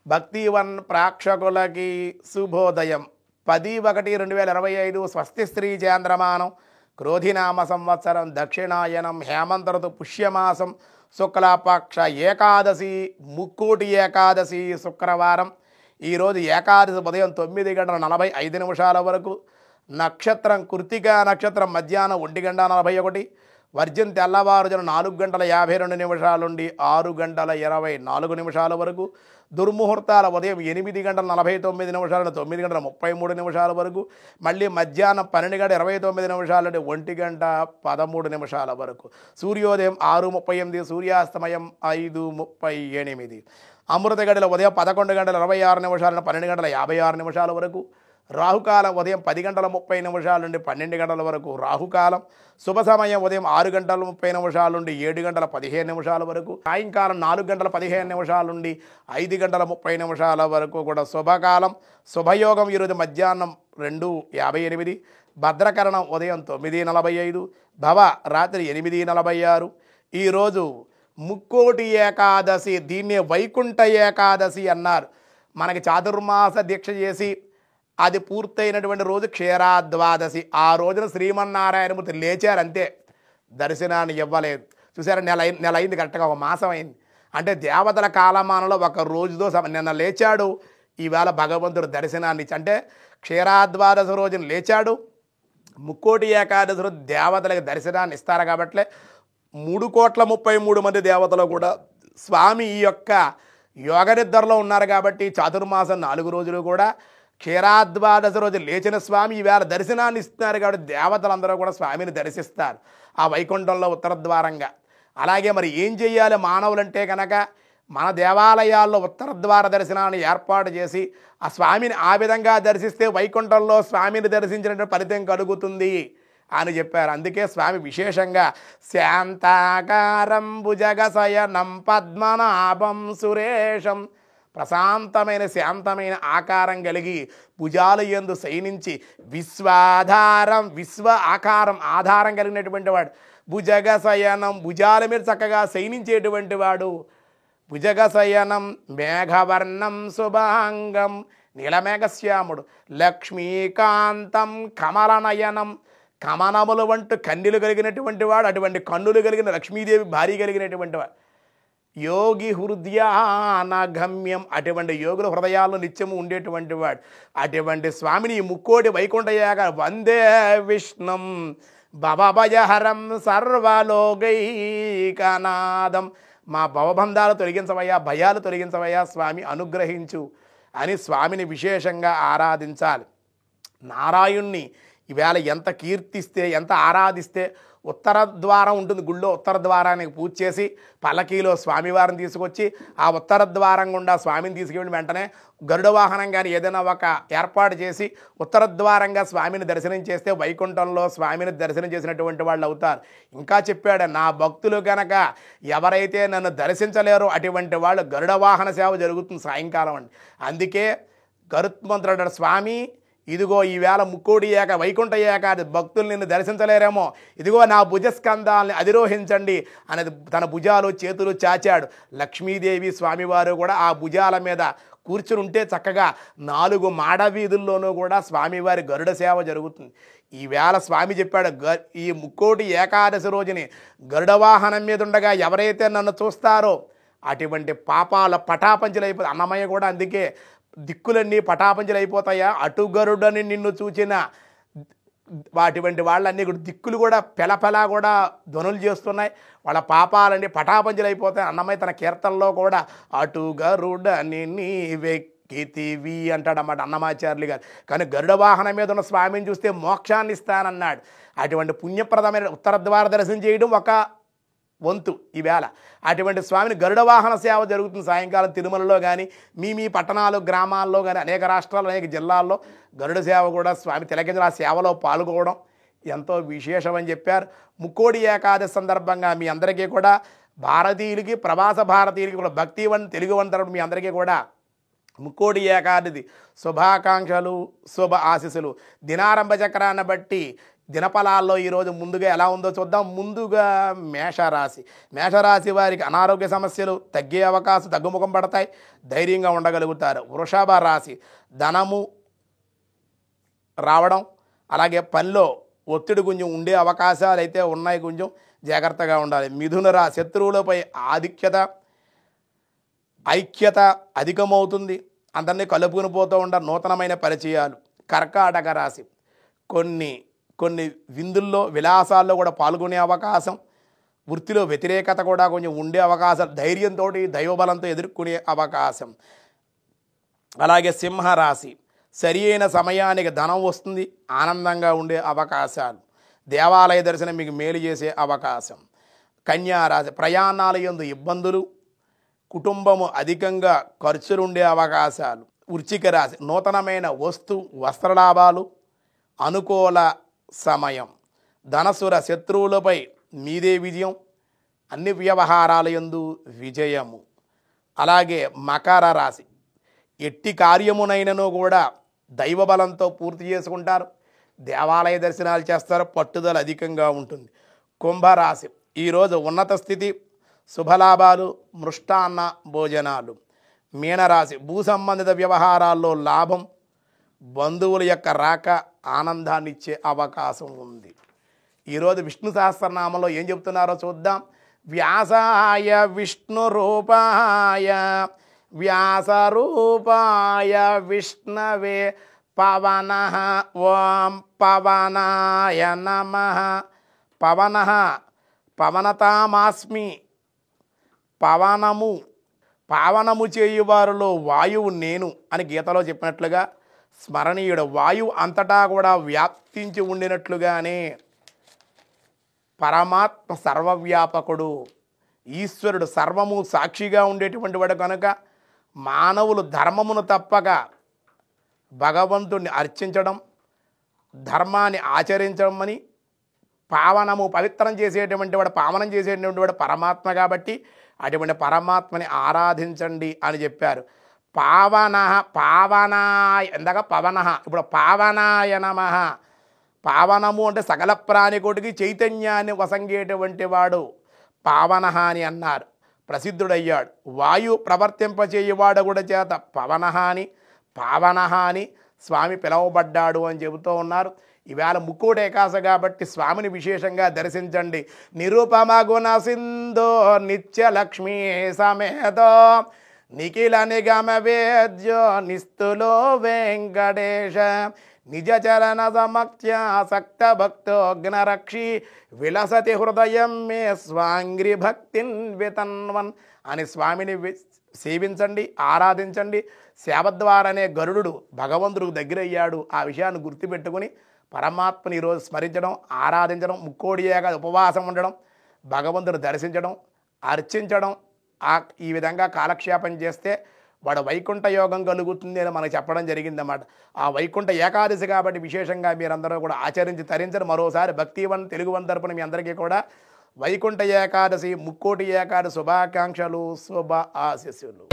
భక్తివన్ ప్రేక్షకులకి శుభోదయం. 10/1/2025 స్వస్తి శ్రీ చాంద్రమానం క్రోధినామ సంవత్సరం దక్షిణాయనం హేమంత ఋతు పుష్యమాసం శుక్లపక్ష ఏకాదశి ముక్కోటి ఏకాదశి శుక్రవారం. ఈరోజు ఏకాదశి ఉదయం 9:45 వరకు, నక్షత్రం కృత్తికా నక్షత్రం మధ్యాహ్నం 1:41, వర్జం తెల్లవారుజామున 4:52 నుండి 6:24 వరకు, దుర్ముహూర్తాల ఉదయం 8:49 నుండి 9:33 వరకు, మళ్ళీ మధ్యాహ్నం 12:29 నుండి 1:13 వరకు, సూర్యోదయం 6:38, సూర్యాస్తమయం 5:38, అమృత గడిల ఉదయం 11:26 నుండి 12:56 వరకు, రాహుకాలం ఉదయం 10:30 నుండి 12 వరకు రాహుకాలం, శుభ సమయం ఉదయం 6:30 నుండి 7:15 వరకు, సాయంకాలం 4:15 నుండి 5:30 వరకు కూడా శుభకాలం. శుభయోగం ఈరోజు మధ్యాహ్నం 2:58, భద్రకరణం ఉదయం 9:45, భవ రాత్రి 8:46. ఈరోజు ముక్కోటి ఏకాదశి, దీన్నే వైకుంఠ ఏకాదశి అన్నారు. మనకి చాతుర్మాస దీక్ష చేసి అది పూర్తయినటువంటి రోజు క్షీరాద్వాదశి. ఆ రోజున శ్రీమన్నారాయణమూర్తి లేచారంతే, దర్శనాన్ని ఇవ్వలేదు. చూసారా, నెల అయింది, కరెక్ట్గా ఒక మాసం అయింది. అంటే దేవతల కాలమానంలో ఒక రోజుతో నిన్న లేచాడు, ఈవేళ భగవంతుడు దర్శనాన్ని ఇచ్చి, అంటే క్షీరాద్వాదశి రోజున లేచాడు, ముక్కోటి ఏకాదశి రోజు దేవతలకు దర్శనాన్ని ఇస్తారు. కాబట్లే 3,33,00,000 దేవతలు కూడా స్వామి ఈ యొక్క యోగ నిద్రలో ఉన్నారు. కాబట్టి చాతుర్మాసం 4 రోజులు కూడా క్షీరాద్వాదశి రోజు లేచిన స్వామి ఈవేళ దర్శనాన్ని ఇస్తున్నారు. కాబట్టి దేవతలందరూ కూడా స్వామిని దర్శిస్తారు ఆ వైకుంఠంలో ఉత్తర ద్వారంగా. అలాగే మరి ఏం చెయ్యాలి మానవులంటే కనుక, మన దేవాలయాల్లో ఉత్తర ద్వార దర్శనాన్ని ఏర్పాటు చేసి ఆ స్వామిని ఆ విధంగా దర్శిస్తే వైకుంఠంలో స్వామిని దర్శించినటువంటి ఫలితం కలుగుతుంది అని చెప్పారు. అందుకే స్వామి విశేషంగా శాంతాకారం భుజగశయనం పద్మనాభం సురేషం, ప్రశాంతమైన శాంతమైన ఆకారం కలిగి భుజాలు యందు శయనించి విశ్వాధారం, విశ్వ ఆకారం ఆధారం కలిగినటువంటి వాడు, భుజగశయనం భుజాల మీద చక్కగా శయనించేటువంటి వాడు, భుజగశయనం మేఘవర్ణం శుభాంగం నీలమేఘశ్యాముడు, లక్ష్మీకాంతం కమలనయనం కమనములు వంటి కన్నులు కలిగినటువంటి వాడు, అటువంటి కన్నులు కలిగిన లక్ష్మీదేవి భార్య కలిగినటువంటి వాడు, యోగి హృదయానగమ్యం అటువంటి యోగుల హృదయాల్లో నిత్యము ఉండేటువంటి వాడు, అటువంటి స్వామిని ముక్కోటి వైకుంఠ వందే విష్ణుం భవభయహరం సర్వలోకైకనాథం, మా భవబంధాలు తొలగించవయ్యా, భయాలు తొలగించవయ్యా స్వామి, అనుగ్రహించు అని స్వామిని విశేషంగా ఆరాధించాలి. నారాయణ్ణి ఈవేళ ఎంత కీర్తిస్తే, ఎంత ఆరాధిస్తే, ఉత్తర ద్వారం ఉంటుంది గుళ్ళో, ఉత్తర ద్వారానికి పూజ చేసి పల్లకీలో స్వామివారిని తీసుకొచ్చి ఆ ఉత్తర ద్వారం గుండా స్వామిని తీసుకెళ్ళి వెంటనే గరుడ వాహనం కానీ ఏదైనా ఒక ఏర్పాటు చేసి ఉత్తర ద్వారంగా స్వామిని దర్శనం చేస్తే వైకుంఠంలో స్వామిని దర్శనం చేసినటువంటి వాళ్ళు అవుతారు. ఇంకా చెప్పాడు, నా భక్తులు కనుక ఎవరైతే నన్ను దర్శించలేరో అటువంటి వాళ్ళు గరుడ వాహన సేవ జరుగుతుంది సాయంకాలం అండి. అందుకే గరుత్మంతుడు స్వామి, ఇదిగో ఈవేళ ముక్కోటి వైకుంఠ ఏకాదశి, భక్తులు నిన్ను దర్శించలేరేమో, ఇదిగో నా భుజస్కంధాలని అధిరోహించండి అనేది తన భుజాలు చేతులు చాచాడు. లక్ష్మీదేవి స్వామివారు కూడా ఆ భుజాల మీద కూర్చుని ఉంటే చక్కగా 4 మాడవీధుల్లోనూ కూడా స్వామివారి గరుడ సేవ జరుగుతుంది. ఈవేళ స్వామి చెప్పాడు, ఈ ముక్కోటి ఏకాదశి రోజుని గరుడ వాహనం మీద ఉండగా ఎవరైతే నన్ను చూస్తారో అటువంటి పాపాల పటాపంచలైపోతాయి. అన్నమయ్య కూడా అందుకే దిక్కులన్నీ పటాపంచలు అయిపోతాయా, అటు గరుడని నిన్ను చూచిన అటువంటి వాళ్ళన్నీ కూడా దిక్కులు కూడా పెలపెలా కూడా ధ్వనులు చేస్తున్నాయి, వాళ్ళ పాపాలన్నీ పటాపంచలు అయిపోతాయి. అన్నమయ్య తన కీర్తనలో కూడా అటు గరుడని నీ వెక్కితివి అంటాడన్నమాట అన్నమాచార్యులు గారు. కానీ గరుడ వాహనం మీద ఉన్న స్వామిని చూస్తే మోక్షాన్ని ఇస్తానన్నాడు. అటువంటి పుణ్యప్రదమైన ఉత్తర ద్వార దర్శనం చేయడం ఒక వంతు ఈవేళ. అటువంటి స్వామిని గరుడ వాహన సేవ జరుగుతుంది సాయంకాలం తిరుమలలో కానీ మీ పట్టణాలు గ్రామాల్లో కానీ అనేక రాష్ట్రాల్లో అనేక జిల్లాల్లో గరుడ సేవ కూడా స్వామి తిలకించిన ఆ సేవలో పాల్గొనడం ఎంతో విశేషమని చెప్పారు. ముక్కోటి ఏకాదశి సందర్భంగా మీ అందరికీ కూడా, భారతీయులకి ప్రవాస భారతీయులకి కూడా, భక్తివన్ తెలుగువన్ తరపున మీ అందరికీ కూడా ముక్కోటి ఏకాదశి శుభాకాంక్షలు, శుభ ఆశీస్సులు. దినారంభ చక్రాన్ని బట్టి దినఫలాల్లో ఈరోజు ముందుగా ఎలా ఉందో చూద్దాం. ముందుగా మేషరాశి. మేషరాశి వారికి అనారోగ్య సమస్యలు తగ్గే అవకాశం, తగ్గుముఖం పడతాయి, ధైర్యంగా ఉండగలుగుతారు. వృషభ రాశి ధనము రావడం, అలాగే పనిలో ఒత్తిడి కొంచెం ఉండే అవకాశాలు అయితే ఉన్నాయి, కొంచెం జాగ్రత్తగా ఉండాలి. మిథున రాశి శత్రువులపై ఐక్యత అధికమవుతుంది, అందరినీ కలుపుకుని పోతూ ఉంటారు, నూతనమైన పరిచయాలు. కర్కాటక రాశి కొన్ని విందుల్లో విలాసాల్లో కూడా పాల్గొనే అవకాశం, వృత్తిలో వ్యతిరేకత కూడా కొంచెం ఉండే అవకాశం, ధైర్యంతో దైవబలంతో ఎదుర్కొనే అవకాశం. అలాగే సింహరాశి సరి అయిన సమయానికి ధనం వస్తుంది, ఆనందంగా ఉండే అవకాశాలు, దేవాలయ దర్శనం మీకు మేలు చేసే అవకాశం. కన్యారాశి ప్రయాణాల యందు ఇబ్బందులు, కుటుంబము అధికంగా ఖర్చులు ఉండే అవకాశాలు. వృశ్చిక రాశి నూతనమైన వస్త్రలాభాలు, అనుకూల సమయం. ధనసుర శత్రువులపై మీదే విజయం, అన్ని వ్యవహారాల యందు విజయము. అలాగే మకర రాశి ఎట్టి కార్యమునైనను కూడా దైవబలంతో పూర్తి చేసుకుంటారు, దేవాలయ దర్శనాలు చేస్తారు, పట్టుదల అధికంగా ఉంటుంది. కుంభరాశి ఈరోజు ఉన్నత స్థితి, శుభలాభాలు, మృష్టాన్న భోజనాలు. మీనరాశి భూ సంబంధిత వ్యవహారాల్లో లాభం, బంధువుల యొక్క రాక ఆనందాన్ని ఇచ్చే అవకాశం ఉంది. ఈరోజు విష్ణు సహస్రనామంలో ఏం చెప్తున్నారో చూద్దాం. వ్యాసాయ విష్ణు రూపాయ వ్యాసరూపాయ విష్ణవే పవనః ఓం పవనాయ నమః. పవనతామాస్మి పావనము చేయువారిలో వాయువు నేను అని గీతలో చెప్పినట్లుగా స్మరణీయుడు. వాయువు అంతటా కూడా వ్యాప్తించి ఉండినట్లుగానే పరమాత్మ సర్వవ్యాపకుడు, ఈశ్వరుడు సర్వము సాక్షిగా ఉండేటువంటి వాడు కనుక మానవులు ధర్మమును తప్పక భగవంతుణ్ణి అర్చించడం, ధర్మాన్ని ఆచరించడం అని పవిత్రం చేసేటువంటి వాడు, పావనం చేసేటువంటి వాడు పరమాత్మ. కాబట్టి అటువంటి పరమాత్మని ఆరాధించండి అని చెప్పారు. పావనాయ ఇందాక పవన, ఇప్పుడు పావనాయ నమః. పావనము అంటే సకల ప్రాణికోటికి చైతన్యాన్ని వసంగేటువంటి వాడు పావన అని అన్నారు, ప్రసిద్ధుడయ్యాడు. వాయు ప్రవర్తింపచేయువాడు కూడా చేత పావన అని స్వామి పిలువబడ్డాడు అని చెబుతూ ఉన్నారు. ఈవేళ ముక్కోటి ఏకాదశి కాబట్టి స్వామిని విశేషంగా దర్శించండి. నిరుపమ గుణ సింధో నిత్యలక్ష్మీ సమేతో నిఖిల నిగమ వేద్యో నిస్తులో వెంకటేశ నిజ చరణ సమక్త్యాసక్త భక్తోగ్నరక్షి విలసతి హృదయం మే స్వాంగ్రి భక్తిన్ వితన్వన్ అని స్వామిని సేవించండి, ఆరాధించండి. సేవ ద్వారానే గరుడు భగవంతుడు దగ్గరయ్యాడు. ఆ విషయాన్ని గుర్తుపెట్టుకుని పరమాత్మని ఈరోజు స్మరించడం, ఆరాధించడం, ముక్కోడి ఏకాదశి ఉపవాసం ఉండడం, భగవంతుని దర్శించడం, అర్చించడం, ఈ విధంగా కాలక్షేపం చేస్తే వాడు వైకుంఠ యోగం కలుగుతుంది అని మనకు చెప్పడం జరిగిందన్నమాట. ఆ వైకుంఠ ఏకాదశి కాబట్టి విశేషంగా మీరందరూ కూడా ఆచరించి తరించడం. మరోసారి భక్తివన్ తెలుగువన్ తరపున మీ అందరికీ కూడా వైకుంఠ ఏకాదశి, ముక్కోటి ఏకాదశి శుభాకాంక్షలు, శుభ ఆశీస్సులు.